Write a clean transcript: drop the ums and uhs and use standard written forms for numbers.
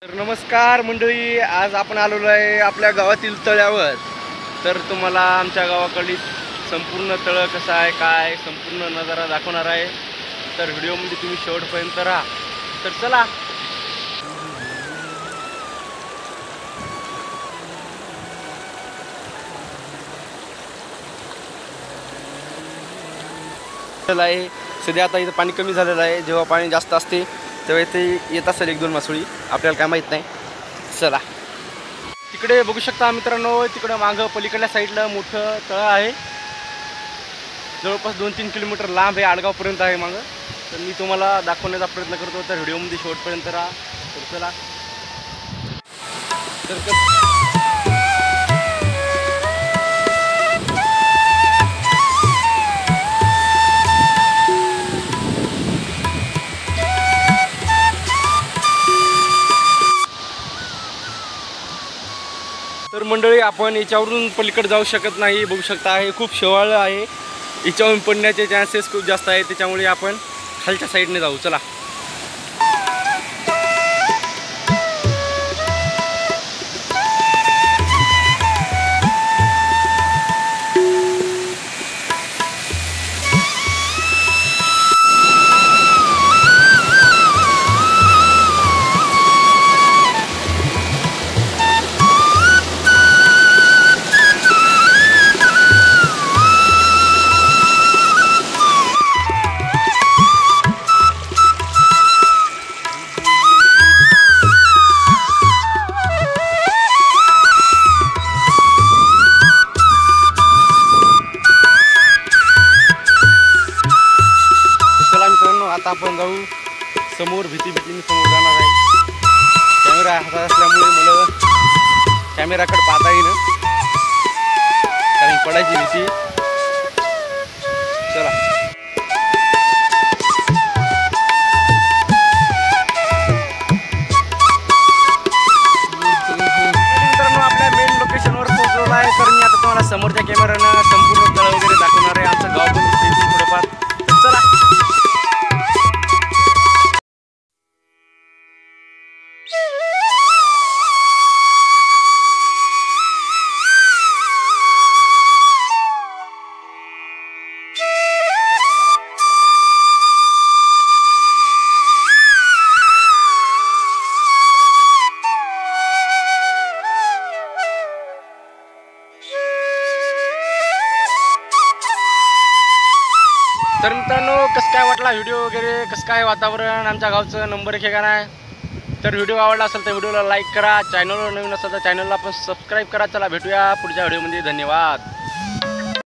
तर नमस्कार मंडळी, आज आपण आलेलो आहे आपल्या गावातील तळ्यावर। तर तुम्हाला आमच्या गावाकडील संपूर्ण तळ कसं आहे, काय संपूर्ण नजारा दाखवणार आहे। तर व्हिडिओमध्ये तुम्ही शेवटपर्यंत राहा। तर चला, आहे सध्या आता इथं पाणी कमी झालेलं आहे। जेव्हा पाणी जास्त असते तेव्हा इथे येत असेल एक दोन मासोळी, आपल्याला काय माहीत नाही। चला, तिकडे बघू शकता मित्रांनो, तिकडे मागं पलीकडल्या साईडला मोठं तळ आहे। जवळपास 2-3 किलोमीटर लांब आहे, आडगावपर्यंत आहे मागं। तर मी तुम्हाला दाखवण्याचा प्रयत्न करतो, तर व्हिडिओमध्ये शेवटपर्यंत राहा। तर चला, तर मंडळी आपण याच्यावरून पलीकडे जाऊ शकत नाही। बघू शकता हे खूप शेवाळ आहे, याच्यावरून पडण्याचे चान्सेस खूप जास्त आहे। त्याच्यामुळे आपण खालच्या साईडने जाऊ। चला, आता आपण जाऊ समोर। भीतीने समोर जाणार आहे। कॅमेरा हातात असल्यामुळे मला कॅमेराकडे पाहता येईल, कारण पडायची भीती। चला, मित्रांनो आपल्या मेन लोकेशनवर पोहोचलो आहे। तर मी आता तुम्हाला समोरच्या कॅमेरानं संपूर्ण तळ वगैरे दाखवणार आहे। आमचं गाव पण दिसते थोडंफार। चला, तर मित्रांनो कसं काय वाटला व्हिडिओ वगैरे, कसं काय वातावरण, आमच्या गावचं नंबर एक ठिकाण आहे। तर व्हिडिओ आवडला असेल तर व्हिडिओला लाईक करा, चॅनलवर नवीन असेल तर चॅनलला पण सबस्क्राईब करा। चला भेटूया पुढच्या व्हिडिओमध्ये, धन्यवाद।